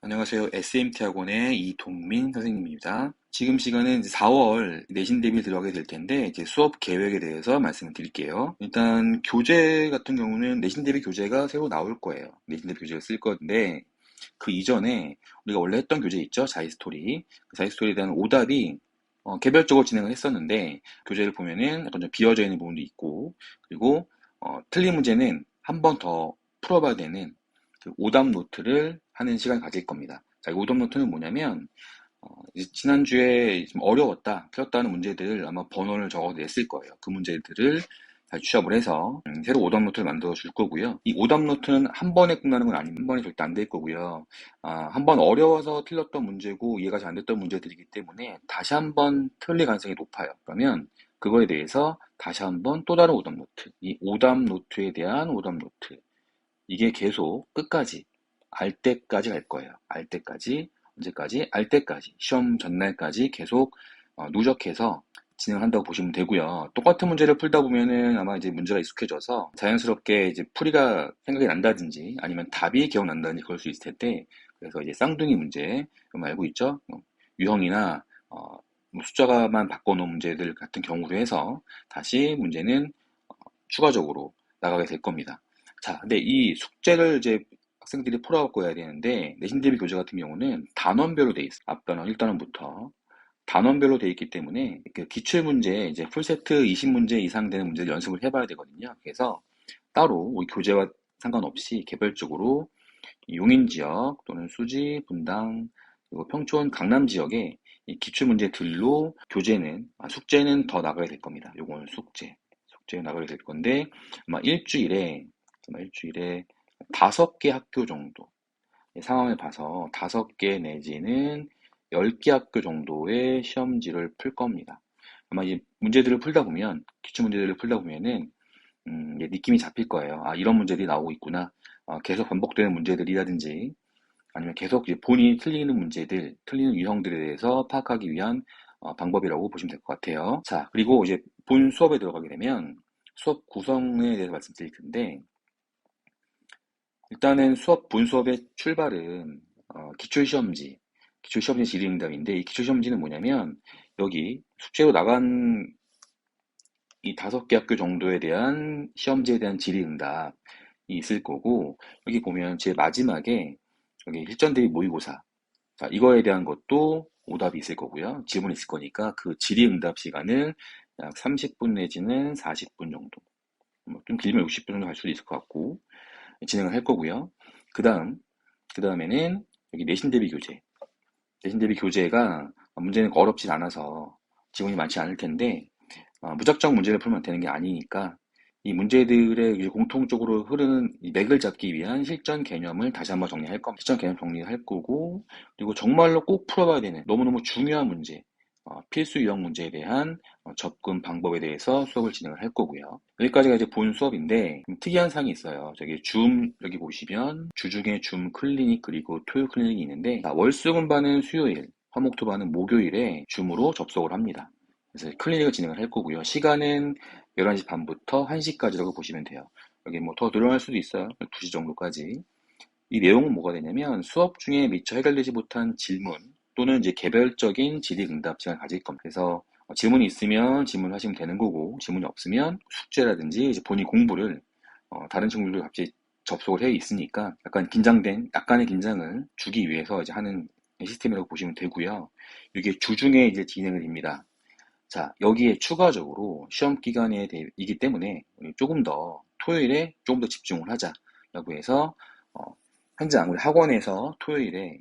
안녕하세요. SMT 학원의 이동민 선생님입니다. 지금 시간은 이제 4월 내신 대비를 들어가게 될 텐데, 이제 수업 계획에 대해서 말씀을 드릴게요. 일단, 교재 같은 경우는 내신 대비 교재가 새로 나올 거예요. 내신 대비 교재를 쓸 건데, 그 이전에 우리가 원래 했던 교재 있죠? 자이스토리. 그 자이스토리에 대한 오답이 개별적으로 진행을 했었는데, 교재를 보면은 약간 좀 비어져 있는 부분도 있고, 그리고 틀린 문제는 한 번 더 풀어봐야 되는 그 오답 노트를 하는 시간을 가질 겁니다. 자, 이 오답 노트는 뭐냐면, 이제 지난주에 좀 어려웠다, 틀렸다는 문제들을 아마 번호를 적어서 냈을 거예요. 그 문제들을 잘 취합을 해서 새로 오답 노트를 만들어 줄 거고요. 이 오답 노트는 한 번에 끝나는 건 아닙니다. 한 번에 절대 안 될 거고요. 한 번 어려워서 틀렸던 문제고 이해가 잘 안 됐던 문제들이기 때문에 다시 한 번 틀릴 가능성이 높아요. 그러면 그거에 대해서 다시 한 번 또 다른 오답 노트, 이 오답 노트에 대한 오답 노트, 이게 계속 끝까지 알 때까지 갈 거예요. 알 때까지, 언제까지? 알 때까지, 시험 전날까지 계속 누적해서 진행을 한다고 보시면 되고요. 똑같은 문제를 풀다 보면은 아마 이제 문제가 익숙해져서 자연스럽게 이제 풀이가 생각이 난다든지 아니면 답이 기억난다든지 그럴 수 있을 텐데, 그래서 이제 쌍둥이 문제 좀 알고 있죠? 유형이나 뭐 숫자만 바꿔놓은 문제들 같은 경우로 해서 다시 문제는 추가적으로 나가게 될 겁니다. 자, 근데 이 숙제를 이제 학생들이 풀어갖고 해야 되는데, 내신 대비 교재 같은 경우는 단원별로 돼 있어요. 앞단원, 1단원부터. 단원별로 돼 있기 때문에, 그 기출문제, 이제 풀세트 20문제 이상 되는 문제를 연습을 해봐야 되거든요. 그래서 따로 우리 교재와 상관없이 개별적으로 용인 지역 또는 수지, 분당, 그리고 평촌, 강남 지역에 이 기출문제들로 숙제는 더 나가야 될 겁니다. 요거는 숙제 나가게 될 건데, 아마 일주일에 5개 학교 정도 상황을 봐서 5개 내지는 10개 학교 정도의 시험지를 풀 겁니다. 아마 이 문제들을 풀다 보면, 기출 문제들을 풀다 보면은 이제 느낌이 잡힐 거예요. 아, 이런 문제들이 나오고 있구나. 계속 반복되는 문제들이라든지 아니면 계속 이제 본인이 틀리는 문제들, 틀리는 유형들에 대해서 파악하기 위한 방법이라고 보시면 될 것 같아요. 자, 그리고 이제 본 수업에 들어가게 되면 수업 구성에 대해서 말씀드릴 텐데, 일단은 본 수업의 출발은 기출시험지 질의응답인데, 이 기출시험지는 뭐냐면 여기 숙제로 나간 이 5개 학교 정도에 대한 시험지에 대한 질의응답이 있을 거고, 여기 보면 제일 마지막에 여기 실전 대비 모의고사, 자, 이거에 대한 것도 오답이 있을 거고요. 지문이 있을 거니까 그 질의응답 시간을 약 30분 내지는 40분 정도, 뭐좀 길면 60분 정도 갈 수도 있을 것 같고 진행을 할 거고요. 그 다음에는 여기 내신 대비 교재. 내신 대비 교재가 문제는 어렵진 않아서 지문이 많지 않을 텐데, 무작정 문제를 풀면 되는 게 아니니까 이 문제들의 이제 공통적으로 흐르는 이 맥을 잡기 위한 실전 개념을 다시 한번 정리할 겁니다. 실전 개념 정리할 거고, 그리고 정말로 꼭 풀어봐야 되는 너무너무 중요한 문제, 필수 유형 문제에 대한 접근 방법에 대해서 수업을 진행을 할 거고요. 여기까지가 이제 본 수업인데, 좀 특이한 사항이 있어요. 여기 보시면 주중에 줌 클리닉 그리고 토요 클리닉이 있는데, 월수금반은 수요일, 화목토반은 목요일에 줌으로 접속을 합니다. 그래서 클리닉을 진행을 할 거고요. 시간은 11시 반부터 1시까지라고 보시면 돼요. 여기 뭐 더 늘어날 수도 있어요. 2시 정도까지. 이 내용은 뭐가 되냐면 수업 중에 미처 해결되지 못한 질문 또는 이제 개별적인 질의응답 시간을 가질 겁니다. 그래서 질문이 있으면 질문하시면 되는 거고, 질문이 없으면 숙제라든지 이제 본인 공부를 다른 친구들도 같이 접속을 해 있으니까 약간의 긴장을 주기 위해서 이제 하는 시스템이라고 보시면 되고요. 이게 주중에 이제 진행을 합니다. 자, 여기에 추가적으로 시험 기간이기 때문에 조금 더 토요일에 조금 더 집중을 하자라고 해서 어, 현장 우리 학원에서 토요일에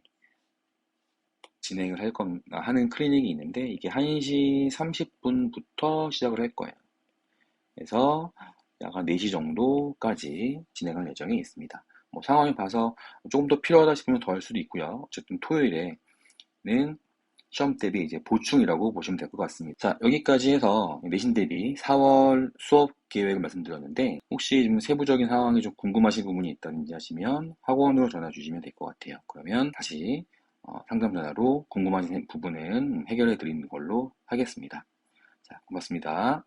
진행을 하는 클리닉이 있는데, 이게 1시 30분부터 시작을 할 거예요. 그래서 약 한 4시 정도까지 진행할 예정이 있습니다. 뭐 상황을 봐서 조금 더 필요하다 싶으면 더 할 수도 있고요. 어쨌든 토요일에는 시험 대비 이제 보충이라고 보시면 될 것 같습니다. 자, 여기까지 해서 내신 대비 4월 수업 계획을 말씀드렸는데, 혹시 좀 세부적인 상황이 좀 궁금하신 부분이 있다든지 하시면 학원으로 전화 주시면 될 것 같아요. 그러면 다시 상담 전화로 궁금하신 부분은 해결해 드리는 걸로 하겠습니다. 자, 고맙습니다.